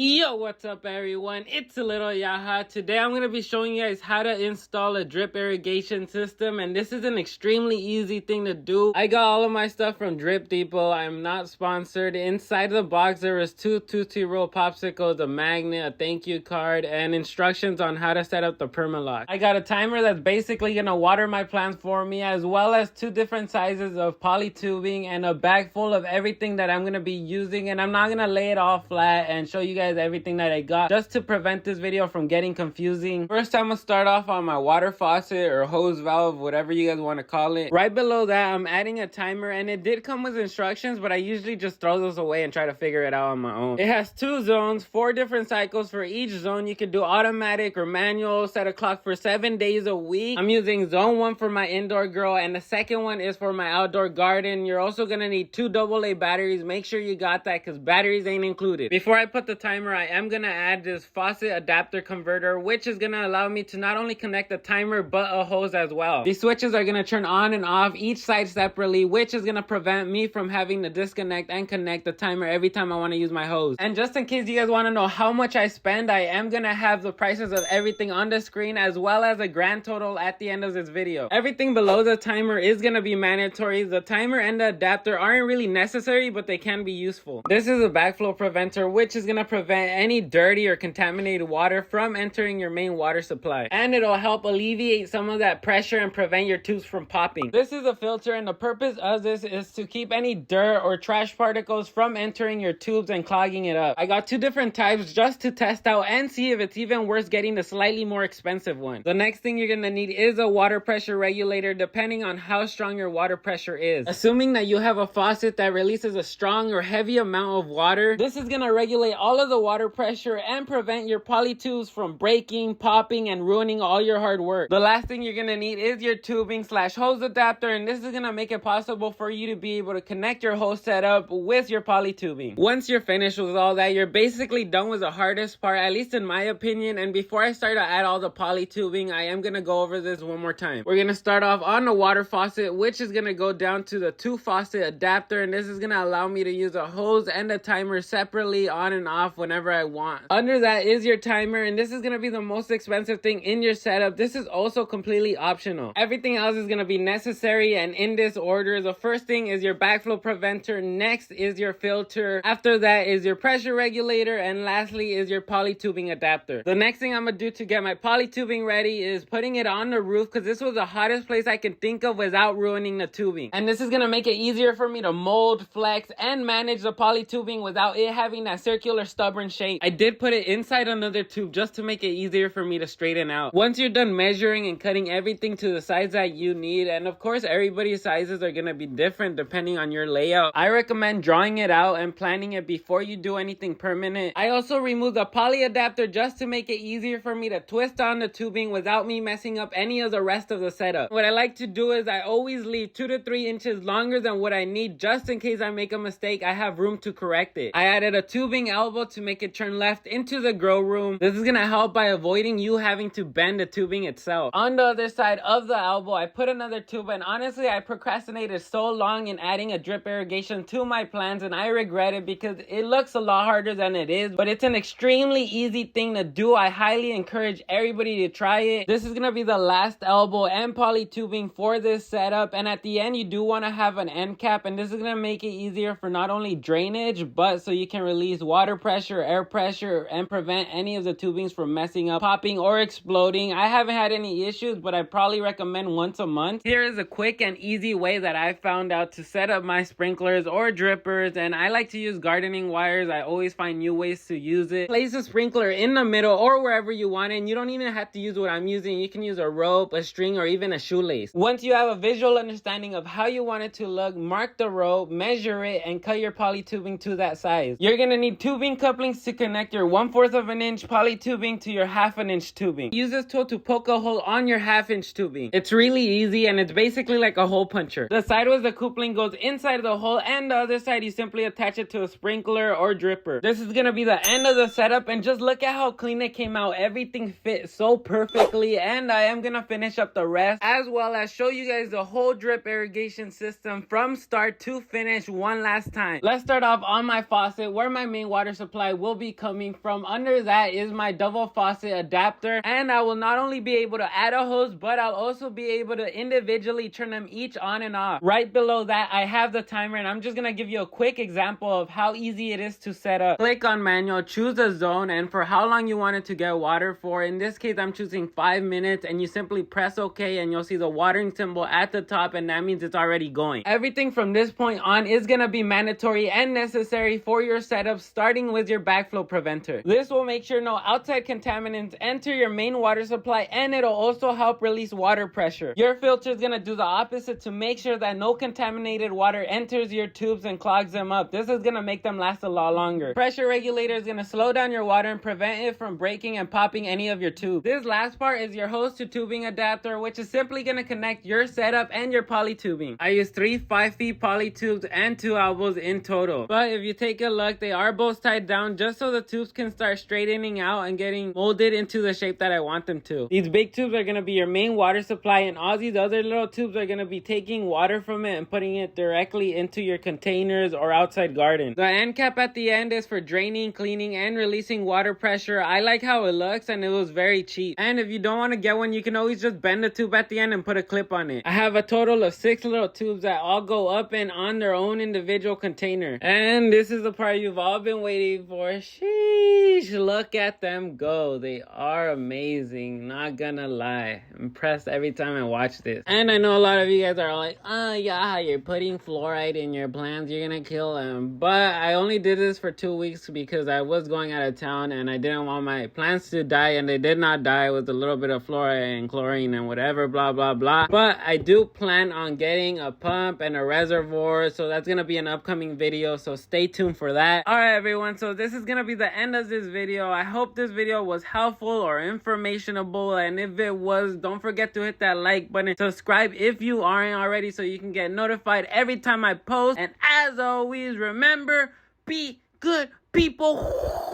Yo, what's up everyone? It's a little Yaha. Today I'm going to be showing you guys how to install a drip irrigation system, and this is an extremely easy thing to do. I got all of my stuff from Drip Depot. I'm not sponsored. Inside the box there was 2 Tootsie Roll popsicles, a magnet, a thank you card, and instructions on how to set up the permalock. I got a timer that's basically going to water my plants for me, as well as 2 different sizes of poly tubing and a bag full of everything that I'm going to be using, and I'm not going to lay it all flat and show you guys everything that I got just to prevent this video from getting confusing. First, I'm gonna start off on my water faucet or hose valve, whatever you guys want to call it. Right below that, I'm adding a timer, and it did come with instructions, but I usually just throw those away and try to figure it out on my own. It has 2 zones, 4 different cycles for each zone. You can do automatic or manual, set a clock for 7 days a week. I'm using zone 1 for my indoor grow, and the second one is for my outdoor garden. You're also gonna need 2 AA batteries. Make sure you got that because batteries ain't included. Before I put the timer, I am going to add this faucet adapter converter, which is going to allow me to not only connect the timer but a hose as well. These switches are going to turn on and off each side separately, which is going to prevent me from having to disconnect and connect the timer every time I want to use my hose. And just in case you guys want to know how much I spend, I am going to have the prices of everything on the screen as well as a grand total at the end of this video. Everything below the timer is going to be mandatory. The timer and the adapter aren't really necessary, but they can be useful. This is a backflow preventer, which is going to prevent any dirty or contaminated water from entering your main water supply, and it'll help alleviate some of that pressure and prevent your tubes from popping. This is a filter, and the purpose of this is to keep any dirt or trash particles from entering your tubes and clogging it up. I got 2 different types just to test out and see if it's even worth getting the slightly more expensive one. The next thing you're gonna need is a water pressure regulator, depending on how strong your water pressure is. Assuming that you have a faucet that releases a strong or heavy amount of water, this is gonna regulate all of the water pressure and prevent your poly tubes from breaking, popping, and ruining all your hard work. The last thing you're gonna need is your tubing / hose adapter, and this is gonna make it possible for you to be able to connect your hose setup with your poly tubing. Once you're finished with all that, you're basically done with the hardest part, at least in my opinion. And before I start to add all the poly tubing, I am gonna go over this one more time. We're gonna start off on the water faucet, which is gonna go down to the 2 faucet adapter, and this is gonna allow me to use a hose and a timer separately on and off whenever I want. Under that is your timer, and this is going to be the most expensive thing in your setup. This is also completely optional. Everything else is going to be necessary and in this order. The first thing is your backflow preventer, next is your filter, after that is your pressure regulator, and lastly is your poly tubing adapter. The next thing I'm going to do to get my poly tubing ready is putting it on the roof, because this was the hottest place I can think of without ruining the tubing. And this is going to make it easier for me to mold, flex, and manage the poly tubing without it having that circular stubborn shape. I did put it inside another tube just to make it easier for me to straighten out. Once you're done measuring and cutting everything to the size that you need, and of course everybody's sizes are going to be different depending on your layout, I recommend drawing it out and planning it before you do anything permanent. I also removed the poly adapter just to make it easier for me to twist on the tubing without me messing up any of the rest of the setup. What I like to do is I always leave 2 to 3 inches longer than what I need, just in case I make a mistake, I have room to correct it. I added a tubing elbow to make it turn left into the grow room. This is gonna help by avoiding you having to bend the tubing itself. On the other side of the elbow, I put another tube, and honestly I procrastinated so long in adding a drip irrigation to my plants, and I regret it because it looks a lot harder than it is, but it's an extremely easy thing to do. I highly encourage everybody to try it. This is gonna be the last elbow and poly tubing for this setup, and at the end you do want to have an end cap, and this is gonna make it easier for not only drainage but so you can release water pressure, air pressure, and prevent any of the tubings from messing up, popping, or exploding. I haven't had any issues, but I probably recommend once a month. Here is a quick and easy way that I found out to set up my sprinklers or drippers, and I like to use gardening wires. I always find new ways to use it. Place a sprinkler in the middle or wherever you want it, and you don't even have to use what I'm using. You can use a rope, a string, or even a shoelace. Once you have a visual understanding of how you want it to look, mark the rope, measure it, and cut your poly tubing to that size. You're gonna need tubing couplings to connect your 1/4 of an inch poly tubing to your 1/2 inch tubing. Use this tool to poke a hole on your 1/2 inch tubing. It's really easy, and it's basically like a hole puncher. The side with the coupling goes inside the hole, and the other side you simply attach it to a sprinkler or dripper. This is gonna be the end of the setup, and just look at how clean it came out. Everything fit so perfectly, and I am gonna finish up the rest as well as show you guys the whole drip irrigation system from start to finish one last time. Let's start off on my faucet where my main water supply supply will be coming from. Under that is my double faucet adapter, and I will not only be able to add a hose, but I'll also be able to individually turn them each on and off. Right below that, I have the timer, and I'm just gonna give you a quick example of how easy it is to set up. Click on manual, choose a zone, and for how long you want it to get water for. In this case, I'm choosing 5 minutes, and you simply press OK, and you'll see the watering symbol at the top, and that means it's already going. Everything from this point on is gonna be mandatory and necessary for your setup, starting with your backflow preventer. This will make sure no outside contaminants enter your main water supply, and it'll also help release water pressure. Your filter is gonna do the opposite to make sure that no contaminated water enters your tubes and clogs them up. This is gonna make them last a lot longer. Pressure regulator is gonna slow down your water and prevent it from breaking and popping any of your tubes. This last part is your hose to tubing adapter, which is simply gonna connect your setup and your poly tubing. I use 3 5-feet poly tubes and 2 elbows in total. But if you take a look, they are both tied down just so the tubes can start straightening out and getting molded into the shape that I want them to. These big tubes are gonna be your main water supply, and all these other little tubes are gonna be taking water from it and putting it directly into your containers or outside garden. The end cap at the end is for draining, cleaning, and releasing water pressure. I like how it looks, and it was very cheap. And if you don't want to get one, you can always just bend the tube at the end and put a clip on it. I have a total of 6 little tubes that all go up and on their own individual container. And this is the part you've all been waiting for. Sheesh, look at them go. They are amazing, not gonna lie. I'm impressed every time I watch this. And I know a lot of you guys are like, yeah, you're putting fluoride in your plants, you're gonna kill them. But I only did this for 2 weeks because I was going out of town and I didn't want my plants to die, and they did not die with a little bit of fluoride and chlorine and whatever, blah blah blah. But I do plan on getting a pump and a reservoir, so that's gonna be an upcoming video, so stay tuned for that. Alright everyone, so this is gonna be the end of this video. I hope this video was helpful or informationable, and if it was, don't forget to hit that like button, subscribe if you aren't already so you can get notified every time I post, and as always, remember, be good people.